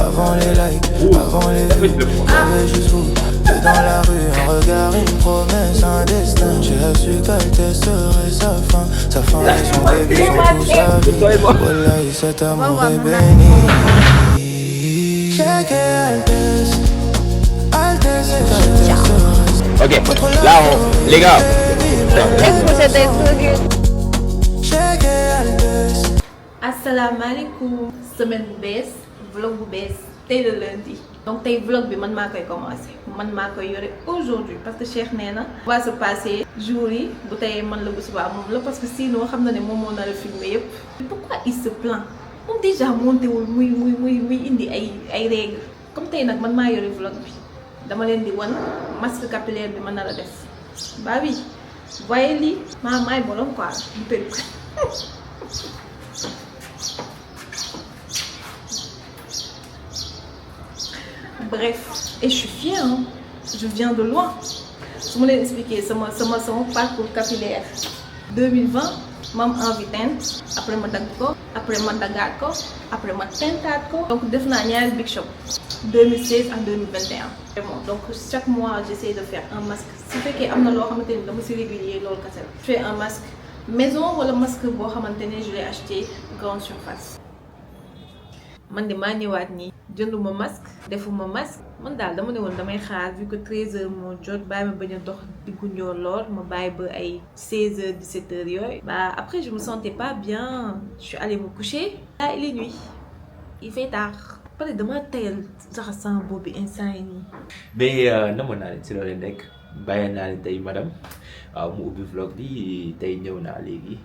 Avant les likes, avant les vues, j'avais juste vous. Deux dans la rue, un regard, une promesse, un destin. J'ai su qu'elle testerait sa fin et son début, son tout sa vie. Wallahi, cet amour est béni. Check Altesse, Altesse et Altesse. Ok, là les gars. asalaamaaleykum semaine bu bees vlog bu bees tey le lundi donc tey vlog bi man maa koy commencé man maa koy yore aujourd'hui parce que Cheikh nee na va se passer jour yi bu tey man la bu subaa moom la parce que sinon xam na ne moom moo nar a filmé yëpp. Pourquoi il se plaint moom déjà monté wul muy indi ay règles comme tey nag man maa yore vlog bi dama leen di wan masque capillaire bi ma nar a def ba bi voyez lii maay borom quoi du perruque. Bref, et je suis fière, hein. Je viens de loin. Je vous l'ai expliqué, c'est mon parcours capillaire. 2020, mam envie teinte, après ma dagko, après ma dagako, après ma teintatko. Donc, je fais un big shop. 2016 à 2021. Vraiment. Donc, chaque mois, j'essaie de faire un masque. Ce qui fait que je suis régulier, je fais un masque maison ou le masque que je l'ai acheté grande surface. Man de maa ñëwaat nii jënduma masque defuma masque man daal dama ne woon damay xaar vu que 13h moo jot bàyyi ma bañ a dox diggu ñoor lool ma bàyyi ba ay 16h 17h yooyu. Bah après je me sentais pas bien je suis allée me coucher. Là il est nuit il fait tard peut-être dama tayal sax sama bopp bi instant yi nii. Mais namoon naa leen si loolu nekk bàyyi naa leen tey madame waaw mu ubbi vlog bi tey ñëw naa léegi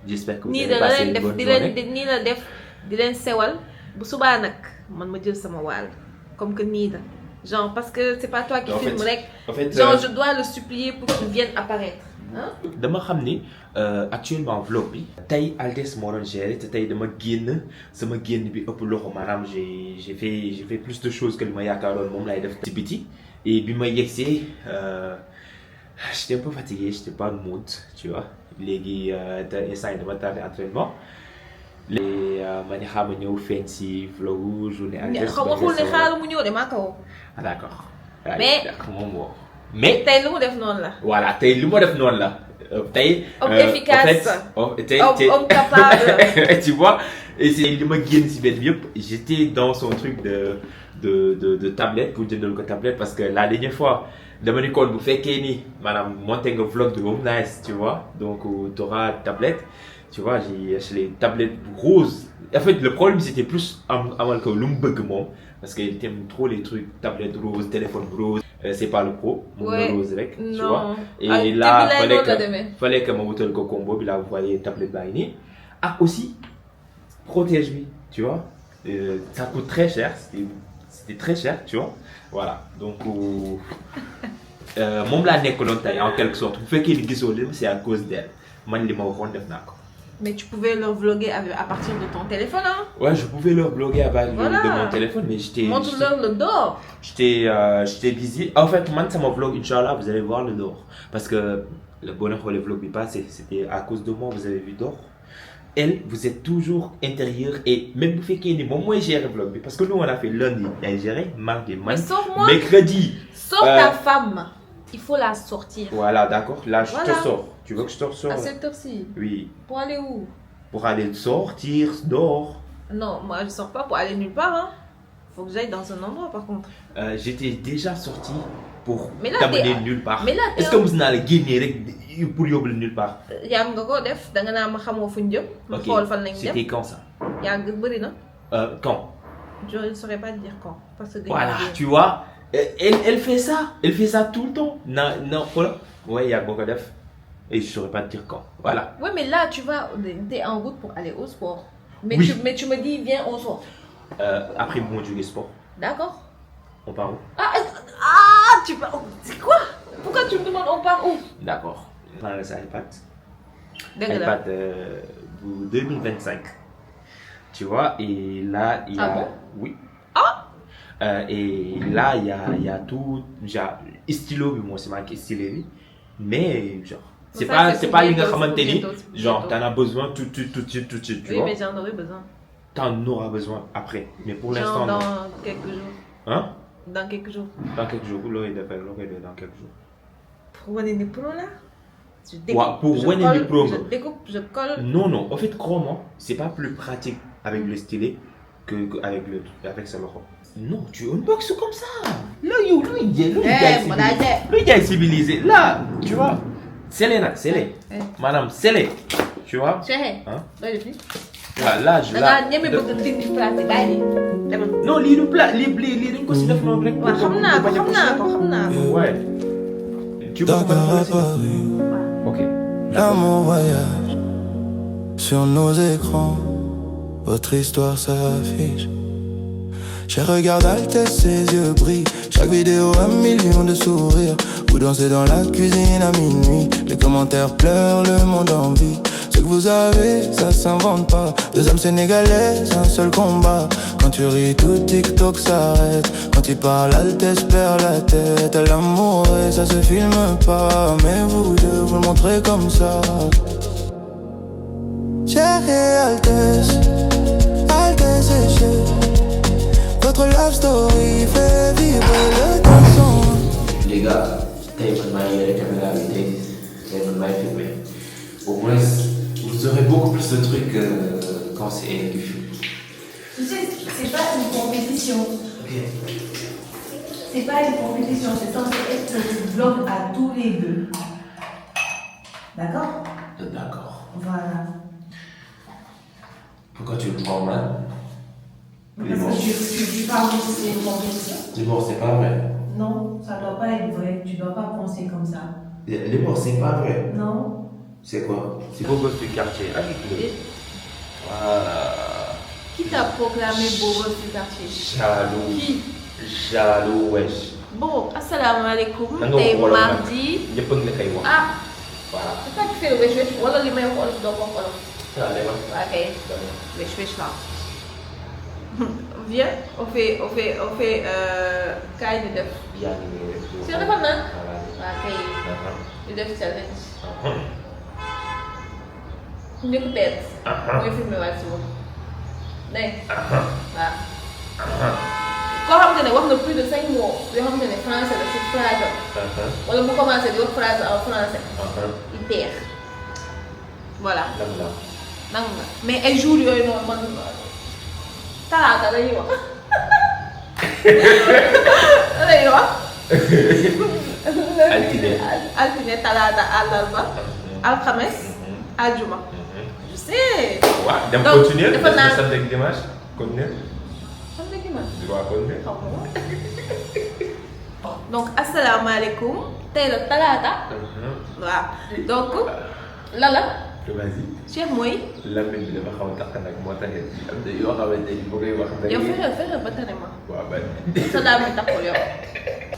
j'espère que vous avez passé une bonne journée. nii la def di leen sewal. bu subaa nag man ma jël sama wàll comme que nii la genre parce que c'est pas toi qui filme rek genre je dois le supplier pour qu'il vienne apparaître hein. dama xam ni actuellement vlog bi tey Altesse moo doon gérer te tey dama génn sama génn bi ëpp loxo maanaam j'ai fait plus de choses que li ma yaakaaroon moom laay def ci biti et bi ma yegsee j'étais un peu fatigué j'étais pas de mood tu vois léegi te instant yi dama tardé entraînement. ma ne xaaral ma ñëw feeñ si vlogu journée Altesse. waxul ne xaaral mu ñëw de maa ko woo. Ah d'accord. mais moom woo. mais tey lu mu def noonu la. voilà tey lu ma def noonu la tey. homme efficace homme capable. Tu vois et c'est li ma génn si benn bi yëpp j'étais dans son truc de tablette pour jëndal ko tablette parce que la dernière fois dama ni kon bu fekkee ni maanaam monté nga vlog de home nice tu vois donc t'auras tablette. Tu vois, j'ai acheté les tablettes roses. En fait, le problème, c'était plus amal que l'umbug moom parce qu'il aime trop les trucs tablettes roses, téléphone rose. C'est pas le pro, mon rose rek, tu vois. Et là, fallait que ma wutal ko combo, puis là, vous voyez tablette baa ngi nii. Ah, aussi, protège-lui, tu vois. Ça coûte très cher, c'était très cher, tu vois. Voilà, donc moom laa nekk doon tey en quelque sorte. Bu fekkee ni gisoo leen, c'est à cause d'elle. Man li ma waxoon def naa ko. Mais tu pouvais leur vlogger à partir de ton téléphone, hein? Ouais, je pouvais leur vlogger à partir de mon téléphone, mais j'étais... Montre-leur le dehors. J'étais busy. En fait, moi, ça mon vlog, Inch'Allah, vous allez voir le dehors. Parce que le bonheur pour les vlogs, c'était à cause de moi, vous avez vu dehors. Elle, vous êtes toujours intérieur et même vous faites qu'il y a moi, j'ai le vlog. Parce que nous, on a fait lundi, elle gérait, mardi, mercredi. Sauf ta femme. Il faut la sortir. Voilà, d'accord. Là, je te sors. Tu veux que je te sorte? À cette heure-ci? Oui. Pour aller où? Pour aller sortir, dehors. Non, moi je ne sors pas pour aller nulle part. Hein. Faut que j'aille dans un endroit par contre. J'étais déjà sorti pour t'amener nulle part. Est-ce que vous n'allez gagner pour y aller nulle part? C'était quand ça? Quand? Je ne saurais pas dire quand. Parce que voilà, tu vois. Elle fait ça. Elle fait ça tout le temps. Non, voilà. Ouais, il y a beaucoup d'œufs. Et je ne saurais pas te dire quand. Voilà. Ouais, mais là, tu es en route pour aller au sport. Mais, oui. tu me dis, viens au sport. Après mon du sport. D'accord. On part où? Tu pars où? C'est quoi? Pourquoi tu me demandes on part où? D'accord. On prend ça iPad. iPad 2025. Tu vois, et là, il y a... Ah bon? Oui. Ah! Et là, il y a tout, genre, stylo, moi, c'est marqué stylo, mais genre, c'est pas les gars qui genre, t'en as besoin tout de suite, tu vois. Oui, mais j'en aurais besoin. t'en auras besoin après. Mais pour Genre l'instant, dans non. quelques jours. Hein? Dans quelques jours. Dans quelques jours. L'aurait dans quelques jours. Pour wane ni pro là. Je découpe, Ouais, pour je wane ni colle, pro, je nga. découpe, je colle. Non. En fait, crois-moi, c'est pas plus pratique avec le stylet qu'avec avec sa loxo. Non, tu unboxes comme ça. Là, il est civilisé. Là, tu vois. C'est les. Madame, c'est les. Tu vois? Cheikh. Hein? Looy def nii. Là, da ngaa ñeme bëgg dindi place bi bàyyi lii. demal. non, lii du plat, lii dañ ko si def noonu rek. waaw xam naa ko. Ouais. Tu peux D'accord commencer. apparu, Ok. là mon voyage. Sur nos écrans, votre histoire s'affiche. Je regarde Altesse, ses yeux brillent. Chaque vidéo, 1 million de sourires. Vous dansez dans la cuisine à minuit. Les commentaires pleurent, le monde en vie. Ce que vous avez, ça s'invente pas. 2 hommes sénégalais, un seul combat. Quand tu ris, tout TikTok s'arrête. Quand il parle, Altesse perd la tête. L'amour, et ça se filme pas. Mais vous deux, vous le montrez comme ça. Chérie Altesse, Altesse et chérie. Votre love story fait vibrer le temps. Les gars, tey man maa ngi yore caméra bi tey man maay filmé. Au moins, vous aurez beaucoup plus de trucs quand c'est elle qui filme. Tu sais, c'est pas une compétition. Ok. C'est pas une compétition, c'est censé être le vlog à tous les deux. D'accord? D'accord. Voilà. Pourquoi tu le prends mal? Parce que tu parles que c'est une compétition. Les morts, c'est pas vrai. Non, ça doit pas être vrai. Tu dois pas penser comme ça. Les morts, c'est pas vrai. Non. C'est quoi? C'est beau gosse du quartier. Voilà. Qui t'a proclamé beau gosse du quartier? Jaloux. Qui? Jaloux, wesh. Bon, asalaamaaleykum. Nanga Tey wolof nag. mardi. ñëpp a ngi koy wax. Ah, Voilà. c'est ça qui fait le wesh wesh wala li may wax olof doo ko wax olof. Ah, les morts. Waa kay. Wesh wesh là. Viens, on fait kaay ñu def. Yaa ngi nii rek. Si on defal na. Voilà. Waa kay. Uh-huh. ñu def challenge. Njëkk teet. mooy filmé waat si moom. Dégg nga. waaw. koo xamante ne wax na plus de 5 mots yoo xamante ne français la si phrase am. wala bu commencé di wax phrase en français. il perd. voilà. nangu nga mais ay jours yooyu noonu man talaata la ñuy wax. la ñuy wax. altine talaata àllarba. alxames. aljuma. je sais. waaw dem donc continuer. dafa naan samedi ak dimanche continuer. samedi ak dimanche. Tu dois continuer. xaw ma donc asalaamaaleykum tey la talaata. waaw donc lala. Vas-y. Cheikh mooy. Lamine bi dafa xaw a tax nag moo tax am na yoo xamante ni boo koy wax. yow fexe ba tane ma. waaw ba. sa daal mi taxul yow.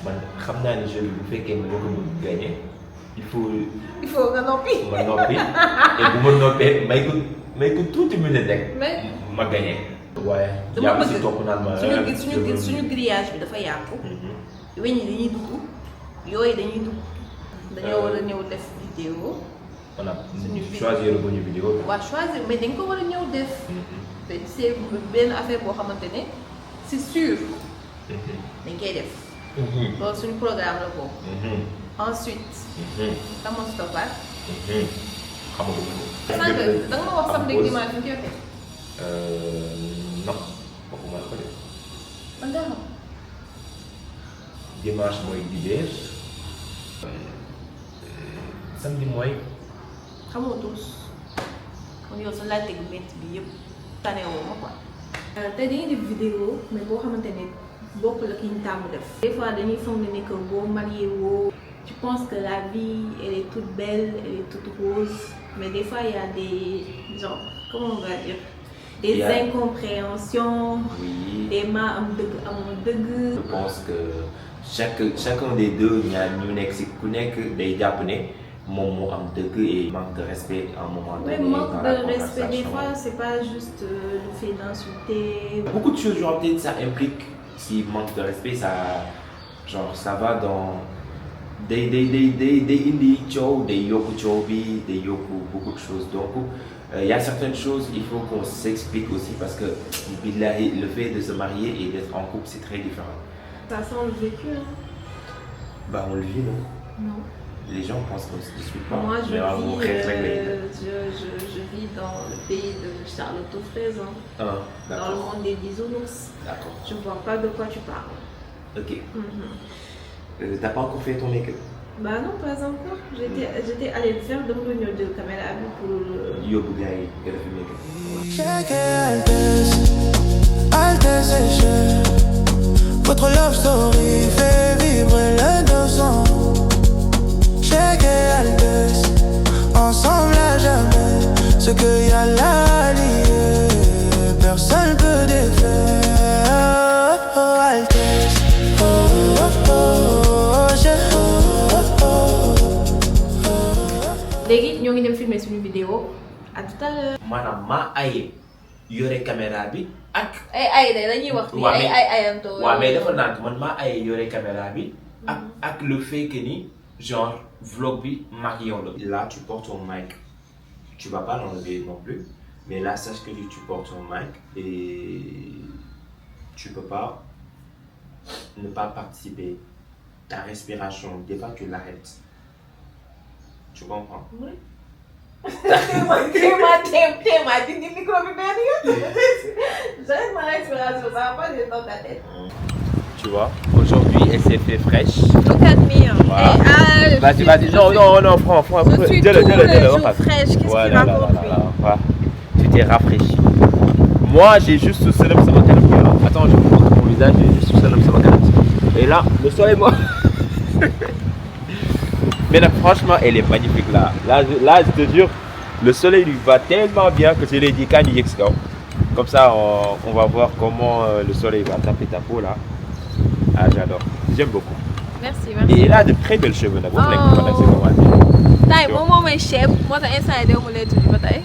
man xam naa ne jeu bi bu fekkee ne boo ko mën gagné il faut nga noppi. ma noppi et bu ma noppee may ko tuuti minute rek. mais ma gagné. waaye dama yaa bëgg si topp naan ma. suñu grillage bi dafa yàqu. weñ yi dañuy dugg yooyu dañuy dugg. dañoo war a ñëw def vidéo. on a suñu choisir bu ñu vidéo bi. waaw choisir mais dañ ko war a ñëw def. te c'est benn affaire boo xamante ne c'est sûr. dañ koy def. loolu suñu programme la boobu. ensuite. dama stoppaat. xamagu ma ko. sànq da nga ma wax samedi dimanche ñu koy waxee. non waxuma la ko de. man daa xam. dimanche mooy dibéer. samedi mooy. xamoo tous kon yow sa laajte gu métti bi yëpp tanewoo ma quoi. tey dañuy def vidéo mais boo xamante ne bopp la ki ñu tàmm def. des fois dañuy foog ne que boo marié woo. tu penses que la vie elle est toute belle elle est toute rose mais des fois il y a des genre comment on va dire. des incompréhensions. oui des maa am dëgg amoo dëgg. je pense que chacun des deux ñaar ñu nekk si ku nekk day jàpp ne. moom moo am dëgg et manque de respect à un moment donné. Oui, manque dans la de respect, des conversation. fois, c'est pas juste le fait d'insulter. Beaucoup de choses, genre, peut-être ça implique, si manque de respect, ça va dans des indi coow, des yokku coow bi, des yokku beaucoup de choses. Donc, Il y a certaines choses, il faut qu'on s'explique aussi parce que le fait de se marier et d'être en couple, c'est très différent. Ça sent le vécu, hein. Bah, on le vit, non? Non. Les gens pensent qu'on se dispute pas. Moi, je mais on reste réglé. vis dans le pays de Charlotte aux fraises, hein. Ah, Dans le d'accord. monde des bisounours. D'accord. Je vois pas de quoi tu parles. Ok. T'as pas encore fait ton make-up? Bah non, pas encore. J'étais allée le faire donc le de caméra pour le... Yóbbu gars yi nga def make-up. Checker Altesse et cher. Votre love story fait vibrer le 200. Checker Altesse, ensemble à jamais. Ce qu'il y a là lié, personne peut défaire. Oh, Altesse, oh, oh, oh, léegi ñoo ngi dem filmer suñu vidéo à tout à l'heure. maanaam maa aye yore caméra bi ak. ay dañuy wax ni ay ayantoo. waaw mais dafa naan man maa aye yore caméra bi ak le fait que ni genre vlog bi mag yow la. Là tu portes ton mic, tu vas pas l'enlever non plus, mais là sache que tu portes ton mic et tu peux pas ne pas participer. Ta respiration, des fois tu l'arrêtes. Tu comprends? Oui. Téma, dindi micro bi benn yoon. J'arrête ma respiration, ça va pas aller dans ta tête. Tu vois, aujourd'hui elle s'est fait fraîche. Look at me. Voilà. Vas-y, non, prends. Je suis tous les jours fraîche, qu'est-ce qu'il raconte lui? Voilà. Tu t'es rafraîchi. Moi j'ai juste ce seul sur ma canapé. Attends, je vous montre mon visage, j'ai juste ce seul sur ma canapé. Et là, le soleil moi. Mais là, franchement, elle est magnifique là. Là, je te jure, le soleil lui va tellement bien que je l'ai dit quand il est comme ça, on va voir comment le soleil va taper ta peau là. Ah, j'adore. J'aime beaucoup. Merci. Et il a de très belles cheveux là. Tay moom mooy chef moo tax instant yii de mu lay tudd ba tey.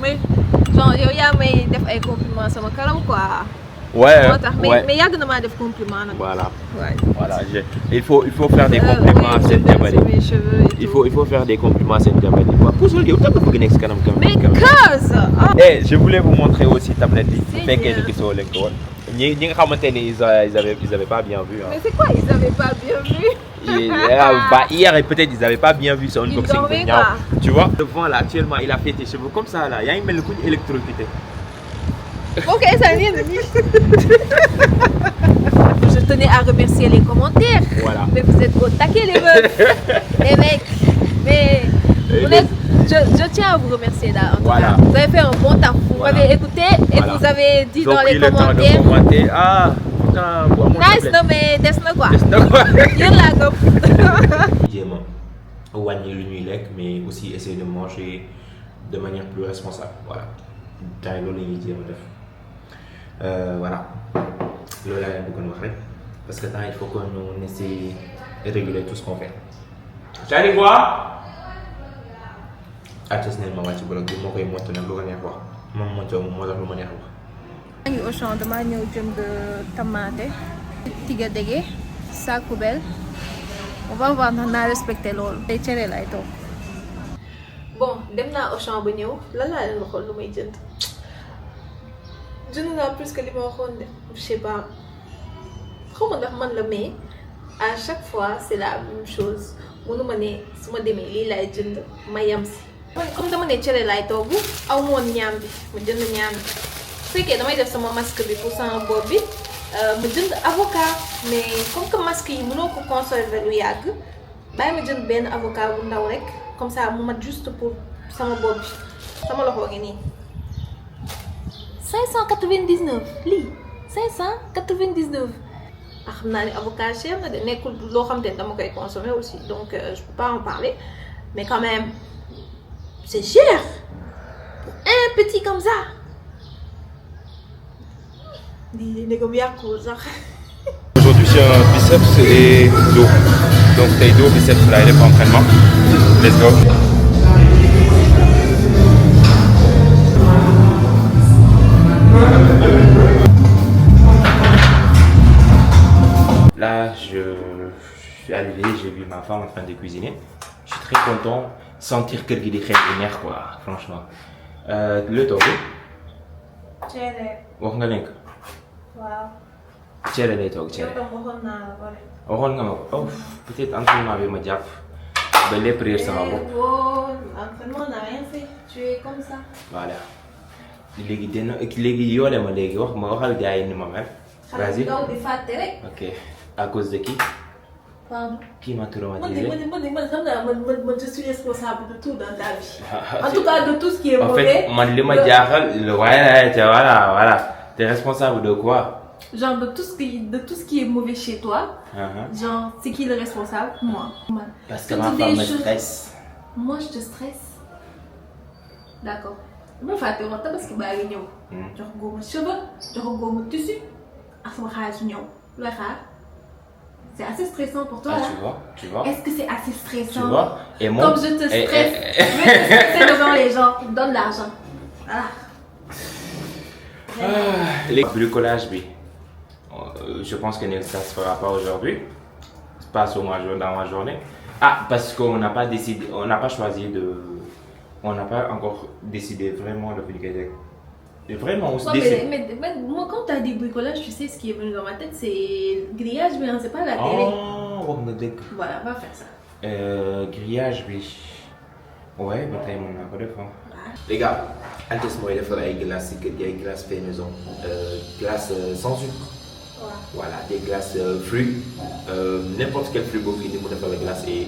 mais genre yow yaa may def ay compliments sama kanam quoi. Ouais. moo tax mais yàgg na maa def compliment nag. Voilà. Ouais. Voilà. Il faut faire des compliments à cette diamanie. Il faut faire des compliments à cette diamanie. Pousse-le, yow t'as pas bëgg nekk si kanam. Mais cause. Eh, je voulais vous montrer aussi tablette bi. Bu fekkee ni gisoo leen ko woon. ñi nga xamante ni ils avaient pas bien vu. Mais c'est quoi ils avaient pas bien vu? Hier et peut-être ils avaient pas bien vu son unboxing. Ils dormaient quoi. Tu vois, le vent là actuellement il a fait tes cheveux comme ça là. Il y a une mel kuñ électrocuté. Ok, ça vient de dire. Je tenais à remercier les commentaires. Voilà. Mais vous êtes au taquet les meufs. Les mecs. Mais vous êtes, je tiens à vous remercier là. En tout cas. Vous avez fait un bon taf. Vous m'avez écouté et vous avez dit dans les commentaires. Ah, putain. Nice, non mais des na quoi. Yéen laa gëm. Jéem a wàññi lu ñuy lekk mais aussi essayer de manger de manière plus responsable. Voilà. Temps loolu la ñuy jéem a def. Voilà. Loolu laa leen bëggoon wax rek parce que temps il faut que nous essaie de réguler tout ce qu'on fait. J'allais voir. Artiste ne ma wàcc blog bi moo koy monté nag lu ko neex wax moom moo tax lu ma neex wax. maa ngi Auchan damaa ñëw jënd tomate tiga dege sac poubelle on va voir ndax naa respecté loolu tey cere lay toog. bon dem naa Auchan ba ñëw lan laa leen waxoon lu may jënd naa plus que li ma waxoon de je sais pas xaw ma ndax man la mais à chaque fois c'est la même chose mënu ma ne su ma demee lii laay jënd ma yam si. comme dama ne cere laay togg aw ma woon ñaam bi ma jënd ñaam bi. su fekkee damay def sama masque bi pour sama bopp bi ma jënd avocat mais comme que masque yi mënoo ko conserver lu yàgg bàyyi ma jënd benn avocat bu ndaw rek comme ça mu mat juste pour sama bopp bi sama loxo ngi nii 599 lii 599 xam naa ne avocat cher na de nekkul loo xam te dama koy consommer aussi donc je peux pas en parler mais quand même c'est cher pour un petit comme ça. Aujourd'hui c'est un biceps et dos. Donc tey dos biceps laay def entraînement. Let's go. Là je suis arrivé, j'ai vu ma femme en train de cuisiner. Je suis très content, sentir kër gi di xeeñ di neex quoi, franchement. le toog cere wax nga leen ko waaw. cere lay toog cere yow tam waxoon naa la pare. waxoon nga ma ko oh peut-être entraînement bi ma jàpp ba lépp réer sama bopp. Bon, entraînement n'a rien fait. Tu es comme ça. voilà léegi yoole ma léegi waxal gars yi ni ma mel. vas-y xanaa di fàtte rek. ok à cause de qui. Pardon. Qui m'a traumatisé? Je suis responsable de tout dans ta vie. En tout cas, de tout ce qui est en mauvais. fait man li ma jaaxal voilà t'es responsable de quoi? Genre de tout ce qui est mauvais chez toi. Genre, c'est qui le responsable? Moi. Parce que ma femme me stresse. Moi, je te stresse. D'accord. Je vais faire parce que je vais venir. Je vais mes cheveux, je vais mes tissus. C'est assez stressant pour toi, ah, là. Tu vois. Est-ce que c'est assez stressant? Tu vois. Et moi, comme je te stresse, je vais te stresser devant les gens. Donne l'argent. Voilà. Les bricolages, oui. Je pense que ça se fera pas aujourd'hui. Pas dans ma journée. Ah, parce qu'on n'a pas décidé, on n'a pas encore décidé vraiment de bricoler. Vraiment, on se décide. Mais moi, quand tu as dit bricolage, tu sais ce qui est venu dans ma tête, c'est grillage, mais c'est pas la télé. Oh, voilà, va faire ça. Grillage, oui. Ouais, mais t'as mon accord de fond. Les gars, Altesse moi il faut des glaces, des glaces fait maison. Glaces sans sucre. Ouais. Voilà, des glaces fruits. N'importe quel fruit beau fini pour faire des glaces et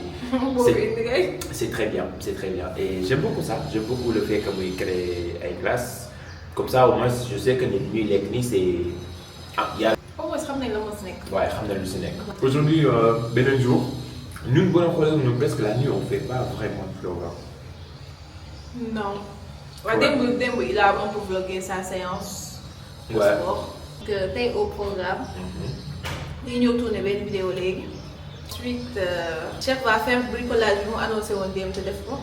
c'est très bien, c'est très bien. Et j'aime beaucoup ça, j'aime beaucoup le fait que vous créez une glace. Comme ça au moins je sais que les nuits, les nuits c'est... Ah, il y a... Au moins, je sais le snack. Ouais, je sais le snack. Aujourd'hui, ben jour, nous, presque la nuit, on fait pas vraiment de programme. Non. Ouais. Il a un peu vlogué sa séance de Ouais. sport. Que t'es au programme. Il nous tourne une vidéo. Ensuite, chef va faire bricolage. Nous annoncer un DM de défaut.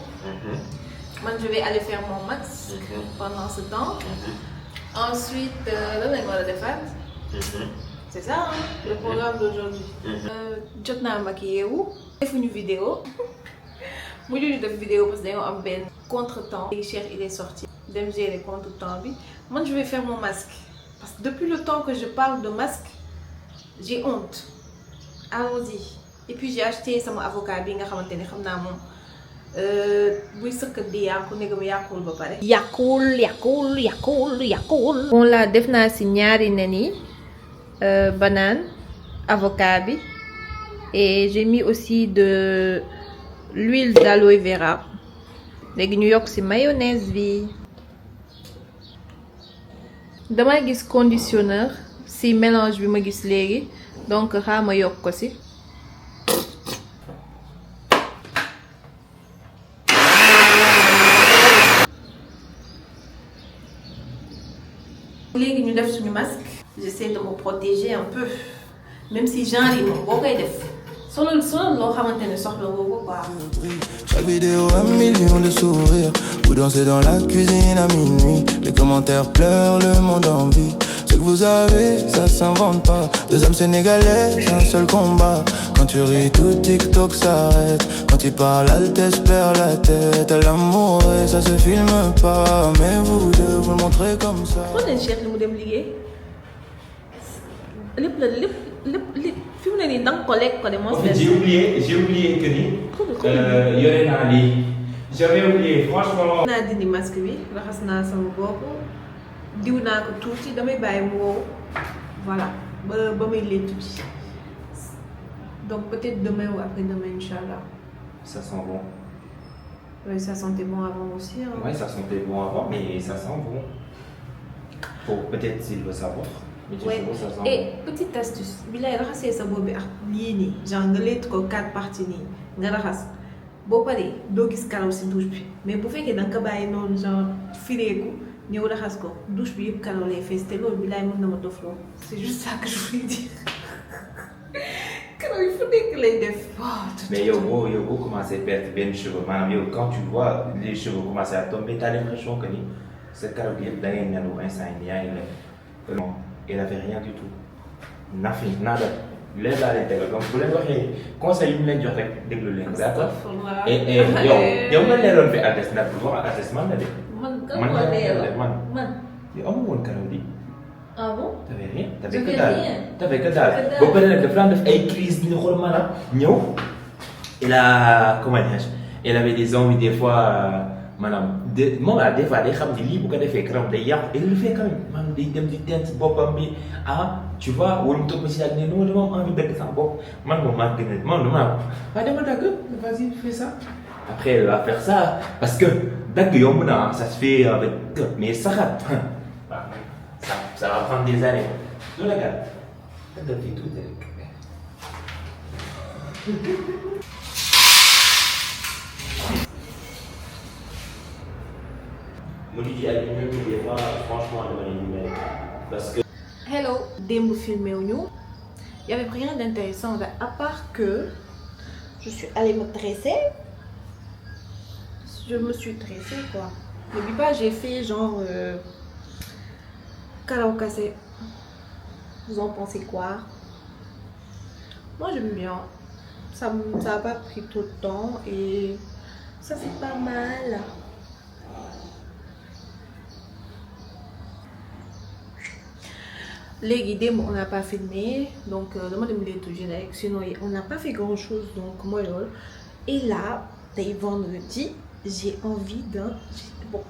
Moi, je vais aller faire mon max pendant ce temps. Ensuite, là, on va le faire. C'est ça, hein, le programme d'aujourd'hui. Je vais me maquiller. Je fais une vidéo. Moi, je fais une vidéo parce que j'ai un contre-temps. Et Cher, il est sorti. J'aime gérer contre-temps. Moi, je vais faire mon masque. Parce que depuis le temps que je parle de masque, j'ai honte. Allons-y. Et puis, j'ai acheté mon avocat. Bon là, def naa si ñaari nen yi, banane, avocat bi, et j'ai mis aussi de l'huile d'aloe vera. Léegi ñu yokk si mayonnaise bi. Dama gis conditionneur si mélange bi ma gis léegi, donc xaa ma yokk ko si. Léegi ñu def suñu masque. J'essaie de me protéger un peu, même si genre yi moom boo koy def solo loo xamante ne soxla woo ko quoi. Chaque vidéo 1 million de sourires. Vous dansez dans la cuisine à minuit. Les commentaires pleurent, le monde en vie. Ce que vous avez, ça s'invente pas. Deux hommes sénégalais, un seul combat. Quand tu ris, tout TikTok s'arrête. Quand tu parles, Altesse perd la tête. L'amour, ça se filme pas. Mais vous deux, vous le montrez comme ça. Xool leen Cheikh li mu dem liggéey lépp fi mu ne nii danga ko lekk ko de moo En fait, j'ai oublié que ni yore naa lii. J'avais oublié, franchement. naa dindi masque bi raxas naa sama bopp diw naa ko tuuti damay bàyyi mu wow voilà ba may leen tuuti donc peut-être demain ou après demain inchallah. Ça sent bon. Oui, ça sentait bon avant aussi. Hein. Ouais, ça sentait bon avant, mais ça sent bon. Pour peut-être s'il veut savoir. Mais tu Ouais. sais, ça sent Et bon. petite astuce bi lay raxasee sa bopp bi ak lii nii genre nga létt ko 4 parties nii nga raxas boo paree doo gis karaw si douche bi mais bu fekkee danga ko bàyyi noonu genre fireeku ñëw raxas ko douche bi yëpp karaw lay fees te loolu bi laay mën na ma dofloo c'est juste ça que je voulais dire karaw yi fu nekk lay def. Mais yo, boo commencé à perdre bien les cheveux. Madame, yo, quand tu vois les cheveux commencer à tomber, t'as l'impression que ce carreau qui est dans un instant, il y a non, il n'avait rien du tout. Nothing, nada. Les à l'intérieur. Donc, vous l'avez conseil, il me l'a dit avec le lien. D'accord? Et yo, on va les faire attester pour voir attestement. Comme modèle. man. Man. yow amoo woon karaw di. Ah bon? T'avais rien. J'avais rien. T'avais que daal. Ba pare nag dafa daan def ay crise di ñu xool maanaam ñëw. Il a comment dirais-je, il avait des envies des fois maanaam moom la des fois day xam ni lii bu ko defee karaw day yàqu et il le fait quand même maanaam day dem di tent boppam bi ah tu vois wala mu toog ba si yàgg ne non dama am envie dagg sax bopp man moom maa gën a man dama waaye dama dagg vas-y fais ça. Après elle va faire ça parce que dagg yomb na ça se fait avec mais saxaat ça va prendre des années loolu la gars daggal fii tuuti rek. Moi je dis à l'union des fois franchement dama leen numérique parce que. Hello. Démb filmé wu ñu. Il y avait rien d'intéressant à part que je suis allée me tresser. Je me suis tressée quoi. N'oublie pas j'ai fait genre karaw cassé. Vous en pensez quoi? Moi j'aime bien. Ça a pas pris trop de temps et ça fait pas mal. Léegi démb on n'a pas filmé donc dama dem leen toujours rek sinon on n'a pas fait grand chose donc mooy loolu et là tey vendredi j'ai envie d'un bon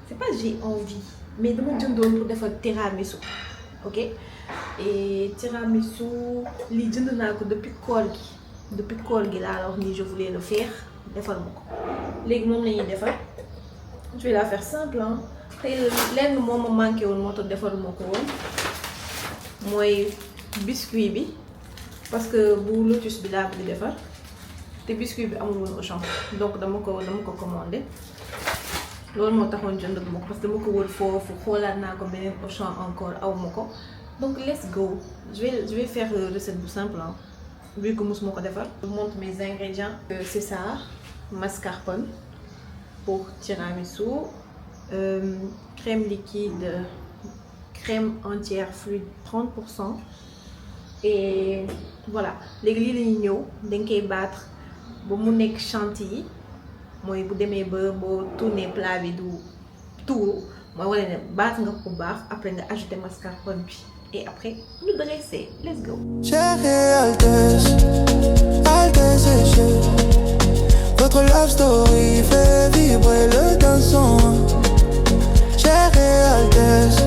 c'est pas j'ai envie mais dama jëndoon pour defar tiramisu ok et tiramisu lii jënd naa ko depuis koor gi laa la wax ni je voulais le faire defal ma ko léegi moom la ñuy defar je vais la faire simple hein tey lenn moom ma manqué woon moo tax defaruma ko woon mooy biscuit bi parce que bu lotus bi laa bëgg defar te biscuit bi amul woon au champ donc dama ko commandé loolu moo taxoon jënd ma ko parce que dama ko wër foofu xoolaat naa ko beneen au champ encore aw ma ko donc let's go je vais faire recette bu simple hein vu que mosuma ko defar. Je montre mes ingrédients. C'est ça, mascarpone pour tiramisu, crème liquide, crème entière fluide 30% et voilà léegi lii lañuy ñëw dañ koy battre ba mu nekk chantilly mooy bu demee ba boo tourner plat bi du tout mooy wane ne battre nga ko bu baax après nga ajouter mascarpone bi et après ñu dresser let's go. Chérie Altesse, Altesse et chérie, votre love story fait vibrer le dansant. Chérie Altesse,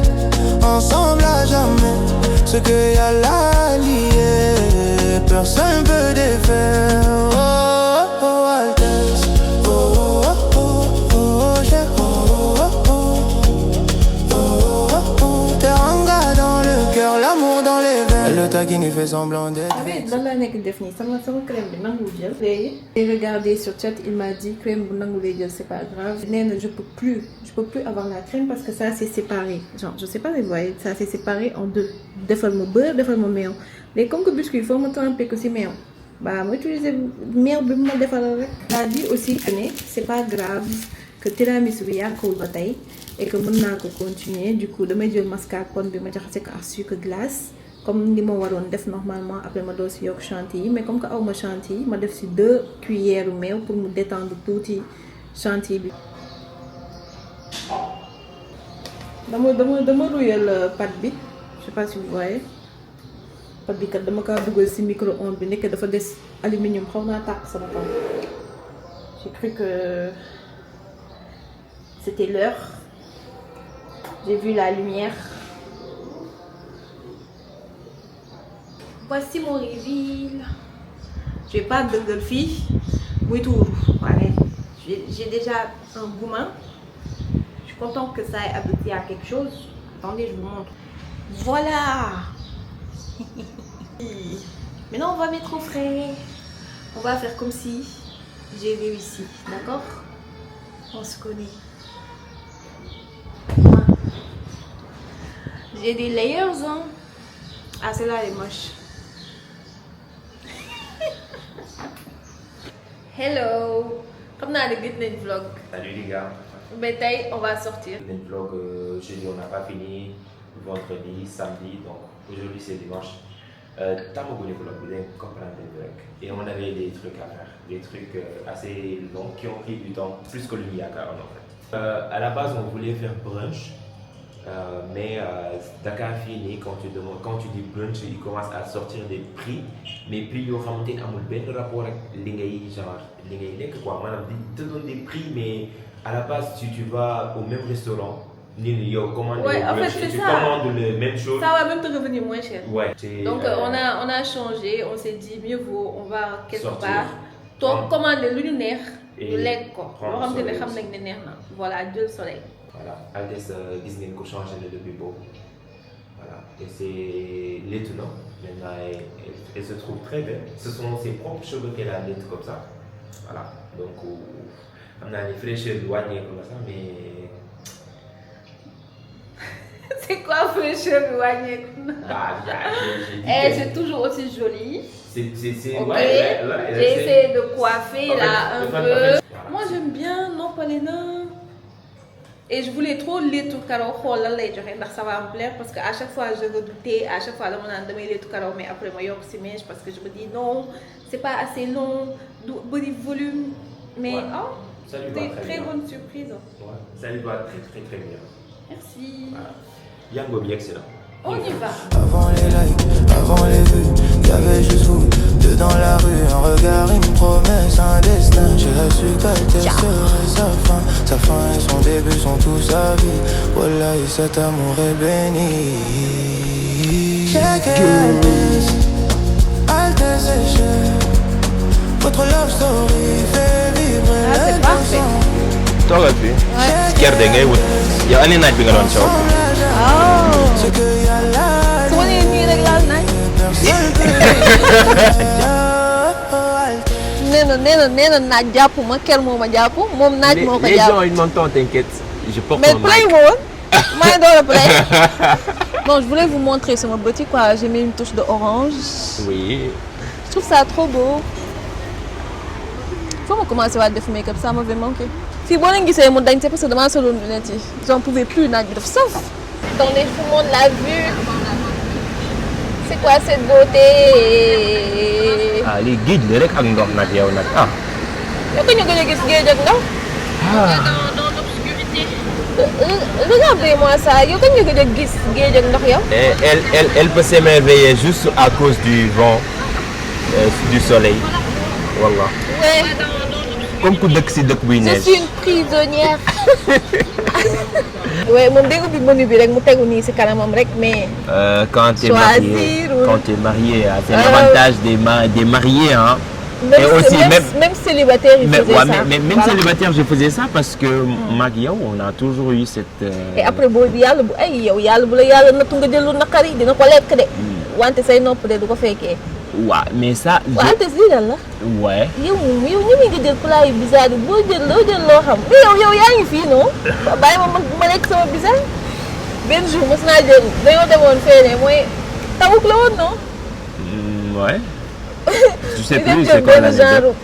ensemble à jamais, ce que y'a là lié, personne peut défaire. Oh, oh, oh, Altesse, oh, oh, oh, oh, oh, chérie, oh, oh, oh, oh, oh, oh, t'es un gars dans le cœur, l'amour dans les veines. Elle le taquine, il fait semblant d'être. Lan laa nekk def nii sama crème bi nangu jël. Léegi j'ai regardé sur chat, il m'a dit crème bu nangu lay jël c'est pas grave. Nee na je peux plus avoir la crème parce que ça c'est séparé. Genre je sais pas si vous voyez, ça c'est séparé en deux. Defal ma beurre, defal ma meew. Mais comme que biscuit il faut ma tremper ko ci meew. Bah ma utiliser meew bi ma defal rek. Il a dit aussi que ne c'est pas grave que tiramisu bi yàqul ba tey et que mën naa ko continuer. Du coup damay jël mascarpone bi ma jaxase ko ak sucre glace. Comme ni ma waroon def normalement après ma doo si yokk chantilly mais comme que aw ma chantilly ma def si 2 cuillères meew pour mu détendre tuuti chantilly bi. dama ruyal pâte bi je sais pas si vous voyez pâte bi kat dama kaa dugal si micro-ondes bi nekk dafa des aluminium xaw naa tàq sama kaw. J'ai cru que c'était l'heure. J'ai vu la lumière. Voici mon reveal. Je vais pas de fille. Oui, tout. Voilà. J'ai déjà un gourmand. Je suis contente que ça ait abouti à quelque chose. Attendez, je vous montre. Voilà. Maintenant, on va mettre au frais. On va faire comme si j'ai réussi. D'accord? On se connaît. J'ai des layers, hein. Ah, celle-là, elle est moche. Hello. Comme dans le Good Vlog. Salut les gars. Mais tey, on va sortir. Le vlog, jeudi on n'a pas fini, vendredi, samedi, donc aujourd'hui c'est dimanche. Tamagouni vlog, vous allez comprendre les trucs. Et on avait des trucs à faire, des trucs assez longs qui ont pris du temps, plus que le Miyaka en fait. À la base, on voulait faire brunch, mais Dakar fini quand tu dis brunch, il commence à sortir des prix, mais prix yoo xamante ni amul benn rapport ak li ngay lekk quoi maanaam di te donne des prix mais à la base si tu vas au même restaurant ni yow commande Ouais, en fait, brunch et c'est tu ça. commandes les mêmes choses. Ça va même te revenir moins cher. Ouais. Donc on a changé, on s'est dit mieux vaut on va quelque Sortir. part toog commander lu ñu neex Et ñu lekk ko loo xam te ne soleil xam nañ ne neex na voilà jël soleil. Voilà, Altesse gis ngeen ko changé na depuis boobu voilà et c'est l'étonnant maintenant elle se trouve très belle ce sont ses propres cheveux qu'elle a lait comme ça voilà donc xam naa ni fraîcheur bi wàññeeku na sax mais C'est quoi fraîcheur bi wàññeeku na. j'ai dit Eh, que c'est toujours aussi joli. c'est Ok, ouais, j'ai essayé de coiffer En fait, là un en fait, peu. voilà. Moi j'aime bien noppali na. Et je voulais trop léttu karaw xool lan lay joxe ndax ça va me plaire parce que à chaque fois je redoutais à chaque fois dama naan damay léttu karaw mais après ma yokk si mèche parce que je me dis non c'est pas assez long du bëri volume mais Ouais. oh Ça lui va c'était très très bien. bonne surprise. Ouais, ça lui va très très très bien Merci. voilà Yango bi excellent. On y va. Avant les likes, avant les vues, y'avait juste vous deux dans la rue. Un regard, une promesse, un destin. J'ai su quelle était serait sa fin et son début sont tout sa vie. Voilà, et cet amour est béni. Check it, Altesse et Cher. Votre love story fait vibrer Ah, c'est le parfait. sang. toogal fii. Gerte ngay wut. yow andi naaj bi nga doon coow. Ce que y a là, su ma nee nii rek laal naaj. personne nee na naaj jàpp ma ker moo ma jàpp moom naaj moo ko Les jàpp. gens ils m'entendent, t'inquiète. Je porte Mais mon play mic. ma woon maa ngi door a play. Non, je voulais vous montrer sur mon petit quoi. J'ai mis une touche de orange. Oui. Je trouve ça trop beau. Faut ma commencer waat def make-up ça m'avait manqué. Fii boo leen gisee mu dañ c'est parce que damaa soloon lunettes yi. J'en pouvais plus naaj bi daf saf. Attendez, tout le monde l'a vu. C'est quoi cette beauté? ah lii géej la rek ak ndox nag yow nag ah. Yow ko ñu gën a gis géej ak ndox. Dans l'obscurité. Regardez-moi ça. Yow ko ñu gën a gis géej ak ndox yow. Et elle peut s'émerveiller juste à cause du vent, du soleil. Wallah. Ouais. Comme ku dëkk si dëkk buy Je neige. suis une prisonnière. Ouais, moom day ubbi menu bi rek mu tegu nii si kanamam rek mais. Quand tu es Choisir marié, ou- quand tu es marié, c'est l'avantage des mariés hein. Même, Et aussi, même célibataire il faisait ouais, ça. mais même Voilà. célibataire, je faisais ça parce que maag yow on a toujours eu cette. Et après boo yàlla bu ay yow yàlla bu la yàlla nattu nga jël lu naqari dina ko lekk de. Wante say nopp de du ko fekkee. waaw mais ça. Wante lii lan la. Ouais. yow moom yow ñëwee nga jël plat yu bizarre yi boo jël loo xam mais yow yaa ngi fii non bàyyi ma lekk sama bizarre. Benn jour mos naa jël dañoo demoon fee mooy tawuk la woon non. Ouais. Je sais ñu dem plus jël c'est quoi benn l'anecdote.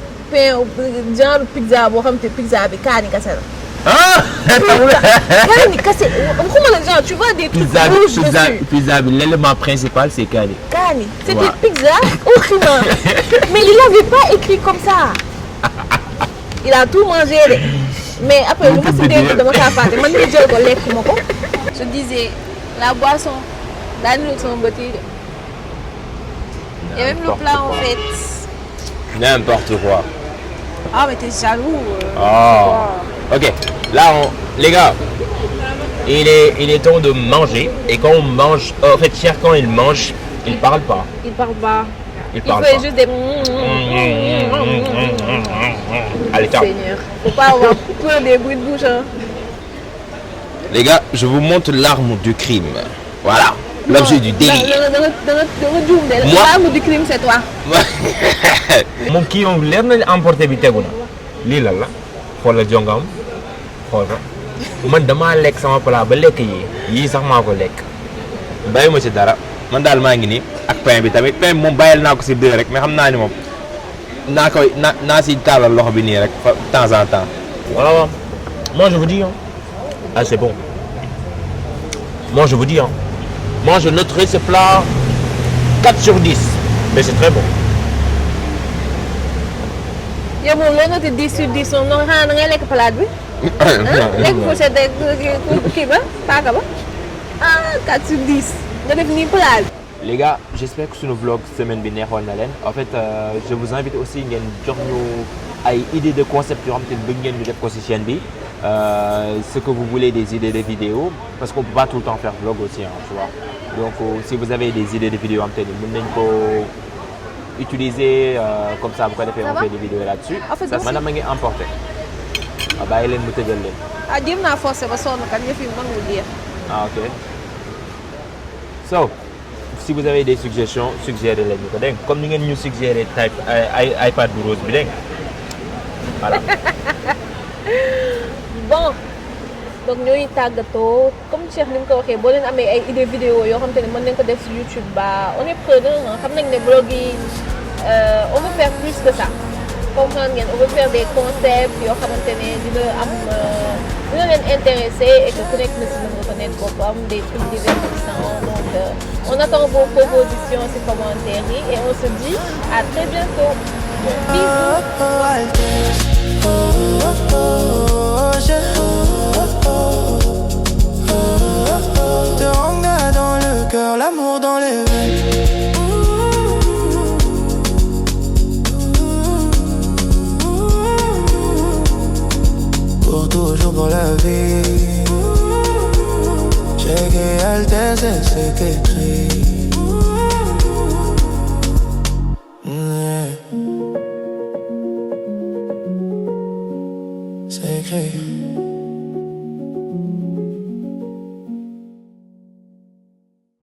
genre pizza boo xam te pizza bi kaani kase la. Ah. Kaani kase waxuma la genre tu vois des trucs rouges dessus. Pizza bi l'élément principal c'est kaani. Kaani c'était Ouais. pizza au piment. Mais il l'avait pas écrit comme ça. Il a tout mangé de. Mais après lu ma si dégg dama kaa fàtte man mii jël ko lekk ma ko. Je disais la boisson daa niroog sama bët yi de. Et même le plat en fait. N'importe quoi. Ah mais t'es jaloux. Oh. Ok. Là les gars, il est temps de manger et quand on mange, en fait Cher quand il mange, il parle pas. Il parle pas. Il Il parle fait pas. juste des. Allez ciao. Seigneur, faut pas avoir peur des bruits de bouche hein. Les gars, je vous montre l'arme du crime. Voilà. L'objet du délit. Da nga juum de. Moi- L'arme du crime c'est toi. moom kii moom leer nañu emporté bi tegu na lii lan la xoolal jongam xool ko man damaa lekk sama plat ba lekk yii sax maa ko lekk bàyyi ma ci dara man daal maa ngi nii ak pain bi tamit pain bi moom bàyyil naa ko si deux rek mais xam naa ni moom naa si taalal loxo bi nii rek fa temps en temps. voilà moi je vous dis hein. Ah c'est bon moi je vous dis hein. Moi je noterai ce plat 4 sur 10 mais c'est très bon. Yow moom loo noté 10 sur 10 moom noonu xanaa da ngay lekk palaat bi. Nekk pochette kii ba paaka ba ah 4 sur 10 nga def nii plat bi. Les gars, j'espère que suñu vlog semaine bi neexoon na leen. En fait, je vous invite aussi ngeen jox ñu ay idées de concept yoo xam te ne bëgg ngeen ñu def ko ci chaîne bi. Ce que vous voulez, des idées de vidéos, parce qu'on peut pas tout le temps faire vlog aussi, hein, tu vois. Donc, si vous avez des idées de vidéos, mën nañ ko utiliser comme ça, bu ko defee on fait des vidéos là-dessus. En fait, ça maanaam ma ngi importé. Bàyyi leen mu tëjal leen. ah jéem naa forcé ba sonn kat yëf yi mënul jeex. Ah ok. So, si vous avez des suggestions, suggérez leen ñu ko dégg nga comme ni ngeen ñu suggéré type iPad bu rose bi dégg nga voilà. Bon donc ñooy tàggatoo comme Cheikh ni mu ko waxee boo leen amee ay idée vidéo yoo xam te ne mën nañ ko def sur YouTube ba on est preneur xam nañ ne blog yi on veut faire plus que ça comprendre ngeen on veut faire des concepts yoo xamante ne dina leen intéresser et que ku nekk na si mën reconnaître boppam des trucs divertissants donc on attend vos propositions ci commentaires yi et on se dit à très bientôt bisous. Teranga dans le cœur, l'amour dans les veines. Pour toujours, pour la vie. J'ai que Altesse, c'est qu'écrit. C'est écrit.